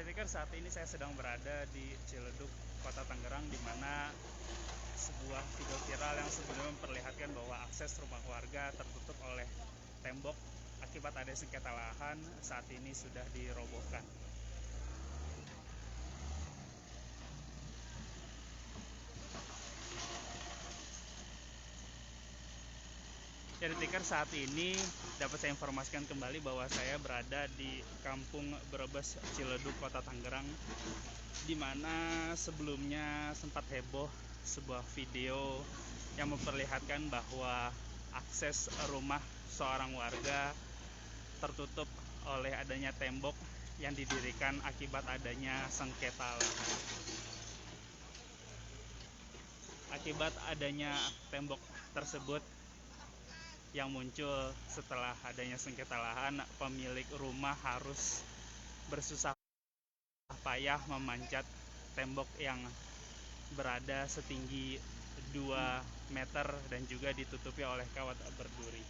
Jadi saat ini saya sedang berada di Ciledug, Kota Tangerang, di mana sebuah video viral yang sebelumnya memperlihatkan bahwa akses rumah warga tertutup oleh tembok akibat ada sengketa lahan saat ini sudah dirobohkan. Jadi saat ini dapat saya informasikan kembali bahwa saya berada di Kampung Brebes, Ciledug, Kota Tangerang, di mana sebelumnya sempat heboh sebuah video yang memperlihatkan bahwa akses rumah seorang warga tertutup oleh adanya tembok yang didirikan akibat adanya sengketa lahan. Akibat adanya tembok tersebut yang muncul setelah adanya sengketa lahan, pemilik rumah harus bersusah payah memanjat tembok yang berada setinggi 2 meter dan juga ditutupi oleh kawat berduri.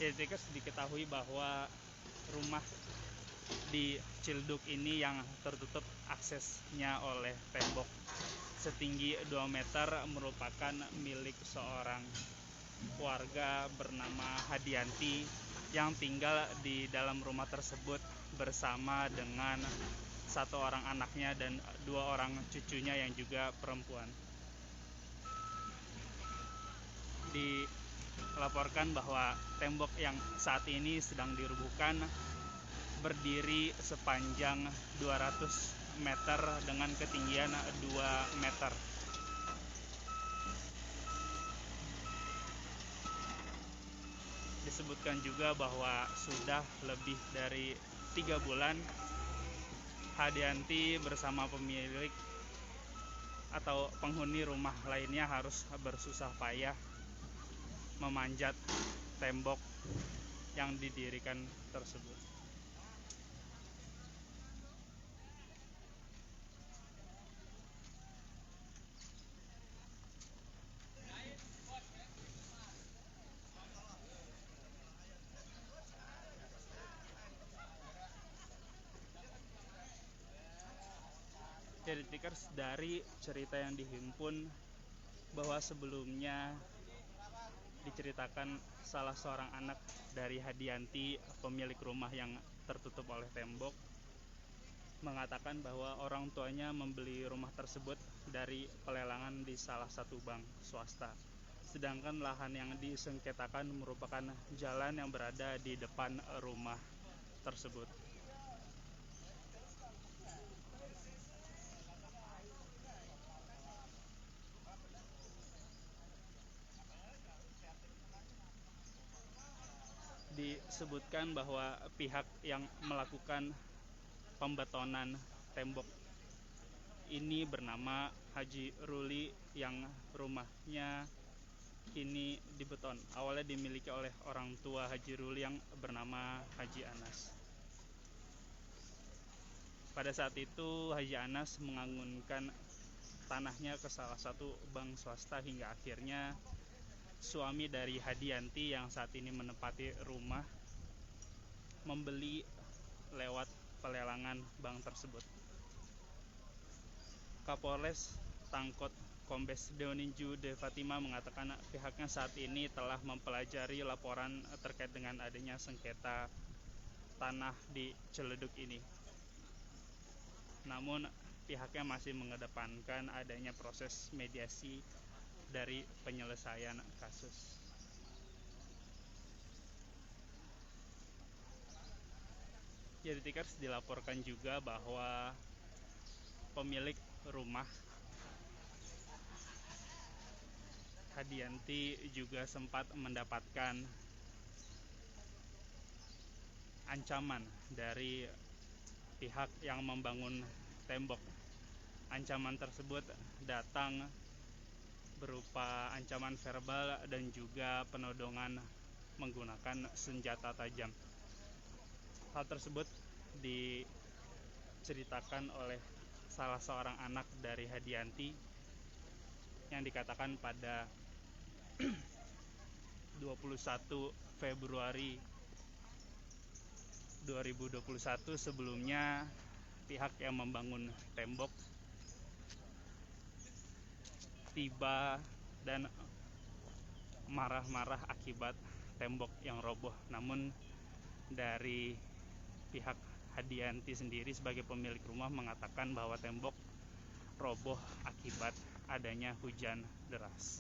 Jadi diketahui bahwa rumah di Ciledug ini yang tertutup aksesnya oleh tembok setinggi 2 meter merupakan milik seorang warga bernama Hadianti yang tinggal di dalam rumah tersebut bersama dengan 1 orang anaknya dan 2 orang cucunya yang juga perempuan. Dilaporkan bahwa tembok yang saat ini sedang dirubuhkan berdiri sepanjang 200 meter dengan ketinggian 2 meter. Disebutkan juga bahwa sudah lebih dari 3 bulan Hadianti bersama pemilik atau penghuni rumah lainnya harus bersusah payah memanjat tembok yang didirikan tersebut. Jadi dari cerita yang dihimpun bahwa sebelumnya diceritakan salah seorang anak dari Hadianti, pemilik rumah yang tertutup oleh tembok, mengatakan bahwa orang tuanya membeli rumah tersebut dari pelelangan di salah satu bank swasta. Sedangkan lahan yang disengketakan merupakan jalan yang berada di depan rumah tersebut. Disebutkan bahwa pihak yang melakukan pembetonan tembok ini bernama Haji Ruli yang rumahnya kini dibeton. Awalnya dimiliki oleh orang tua Haji Ruli yang bernama Haji Anas. Pada saat itu Haji Anas mengangunkan tanahnya ke salah satu bank swasta hingga akhirnya suami dari Hadianti yang saat ini menempati rumah membeli lewat pelelangan bank tersebut. Kapolres Tangkot Kombes Deoninju De Fatima mengatakan pihaknya saat ini telah mempelajari laporan terkait dengan adanya sengketa tanah di Ciledug ini. Namun pihaknya masih mengedepankan adanya proses mediasi dari penyelesaian kasus. Jadi dilaporkan juga bahwa pemilik rumah Hadianti juga sempat mendapatkan ancaman dari pihak yang membangun tembok. Ancaman tersebut datang berupa ancaman verbal dan juga penodongan menggunakan senjata tajam. Hal tersebut diceritakan oleh salah seorang anak dari Hadianti yang dikatakan pada 21 Februari 2021 sebelumnya pihak yang membangun tembok tiba dan marah-marah akibat tembok yang roboh. Namun dari pihak Hadianti sendiri sebagai pemilik rumah mengatakan bahwa tembok roboh akibat adanya hujan deras.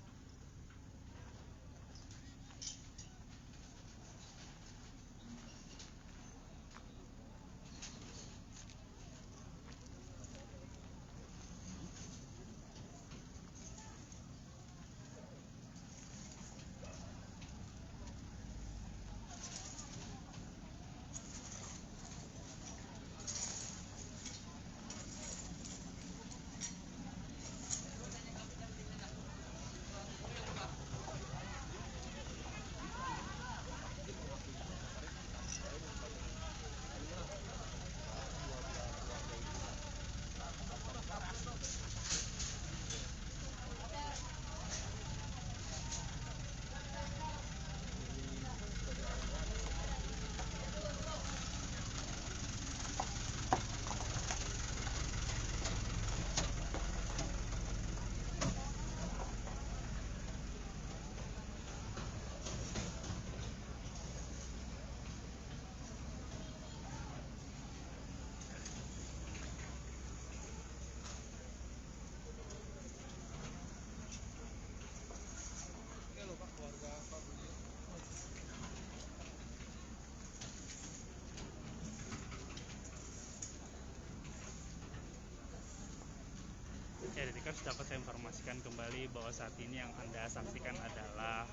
Ya, Detikers dapat saya informasikan kembali bahwa saat ini yang Anda saksikan adalah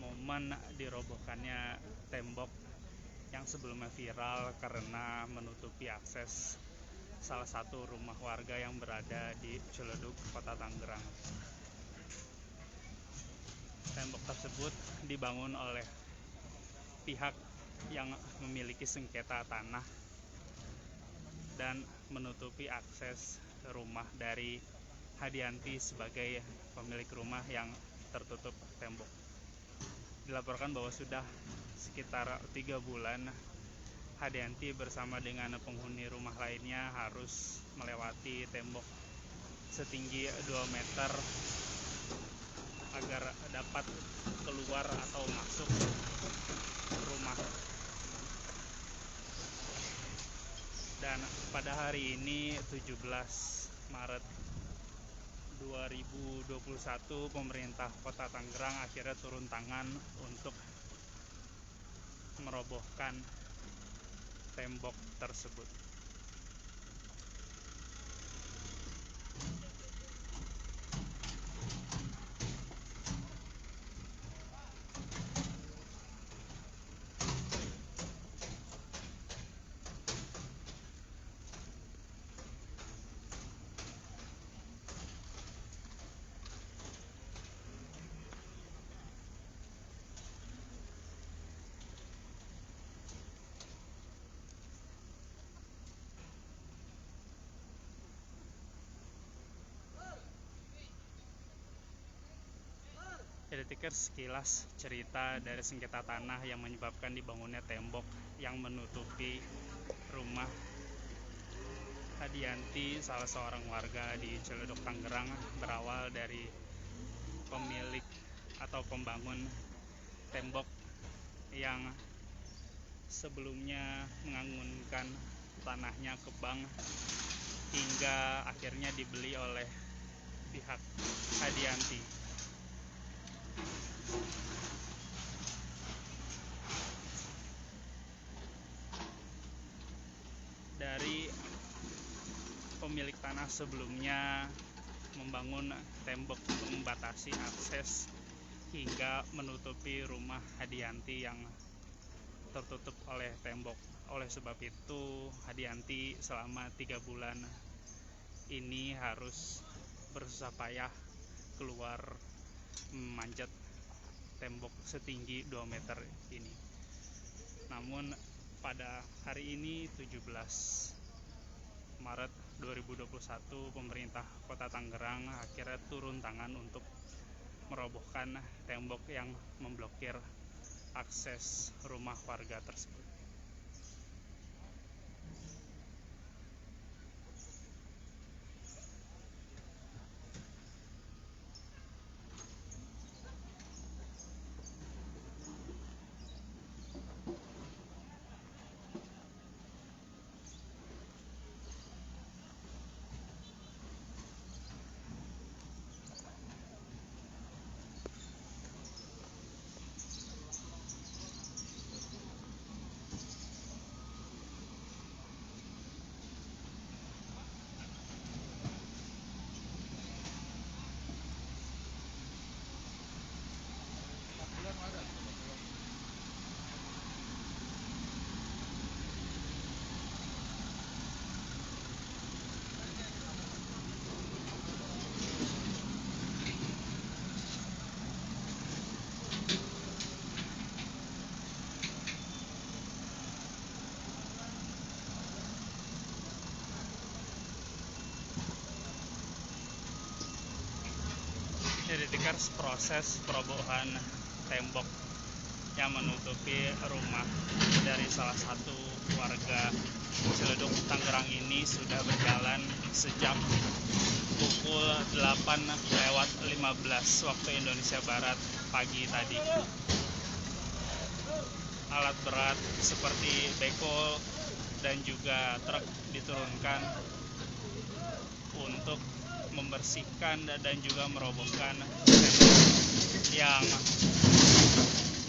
momen dirobohkannya tembok yang sebelumnya viral karena menutupi akses salah satu rumah warga yang berada di Ciledug, Kota Tangerang. Tembok tersebut dibangun oleh pihak yang memiliki sengketa tanah dan menutupi akses rumah dari Hadianti sebagai pemilik rumah yang tertutup tembok. Dilaporkan bahwa sudah sekitar 3 bulan Hadianti bersama dengan penghuni rumah lainnya harus melewati tembok setinggi 2 meter agar dapat keluar atau masuk rumah. Dan pada hari ini 17 Maret 2021 pemerintah Kota Tangerang akhirnya turun tangan untuk merobohkan tembok tersebut. Detikers, sekilas cerita dari sengketa tanah yang menyebabkan dibangunnya tembok yang menutupi rumah Hadianti, salah seorang warga di Ciledug, Tangerang, berawal dari pemilik atau pembangun tembok yang sebelumnya mengangunkan tanahnya ke bank hingga akhirnya dibeli oleh pihak Hadianti. Dari pemilik tanah sebelumnya membangun tembok untuk membatasi akses hingga menutupi rumah Hadianti yang tertutup oleh tembok. Oleh sebab itu Hadianti selama 3 bulan ini harus bersusah payah keluar memanjat tembok setinggi 2 meter ini. Namun pada hari ini 17 Maret 2021 pemerintah Kota Tangerang akhirnya turun tangan untuk merobohkan tembok yang memblokir akses rumah warga tersebut. Tikers proses perobohan tembok yang menutupi rumah dari salah satu warga Ciledug Tangerang ini sudah berjalan sejak pukul 8:15 waktu Indonesia Barat pagi tadi. Alat berat seperti beko dan juga truk diturunkan untuk membersihkan dan juga merobohkan tembok yang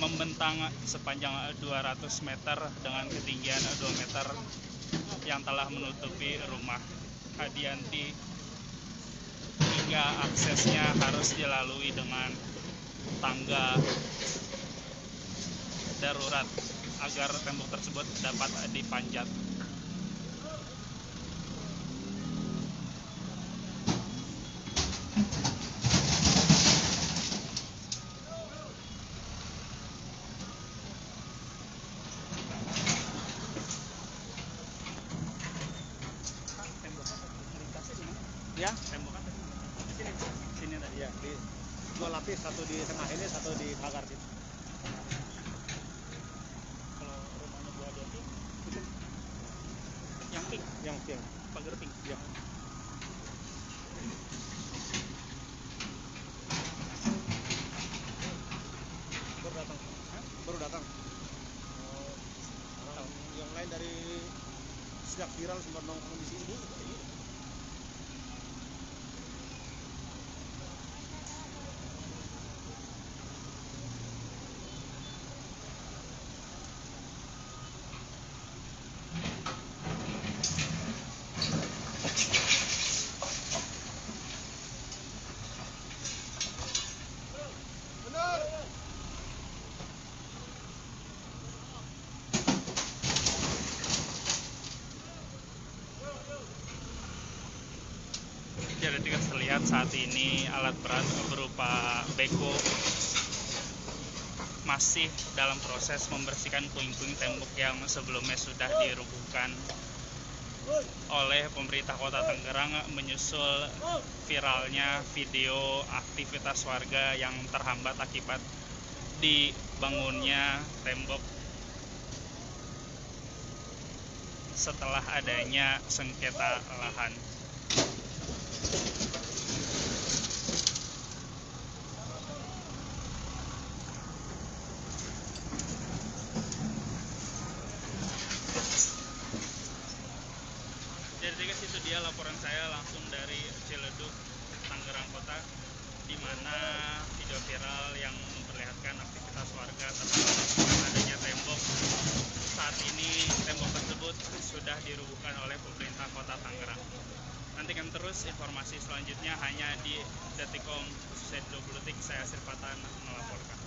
membentang sepanjang 200 meter dengan ketinggian 2 meter yang telah menutupi rumah Hadianti, hingga aksesnya harus dilalui dengan tangga darurat agar tembok tersebut dapat dipanjat. Ya, Temboknya tadi di sini, sini tadi. ya di 2 lapis, satu di tengah ini, satu di pagar gitu. Kalau rumahnya Bu Hadianti itu yang pink, Yang pink. pagar pink. Ya. Baru datang. Hah? Baru datang. Oh, orang yang lain dari sejak viral sempat nongkrong di sini. Jadi terlihat saat ini alat berat berupa beko masih dalam proses membersihkan puing-puing tembok yang sebelumnya sudah dirubuhkan oleh pemerintah Kota Tangerang menyusul viralnya video aktivitas warga yang terhambat akibat dibangunnya tembok setelah adanya sengketa lahan. Jadi guys, itu dia laporan saya langsung dari Ciledug, Tangerang Kota, di mana video viral yang memperlihatkan aktivitas warga terhadap adanya tembok. Saat ini tembok tersebut sudah dirubuhkan oleh pemerintah Kota Tangerang. Nantikan terus informasi selanjutnya hanya di Detikcom, khususnya 20 detik. Saya Sirfatan melaporkan.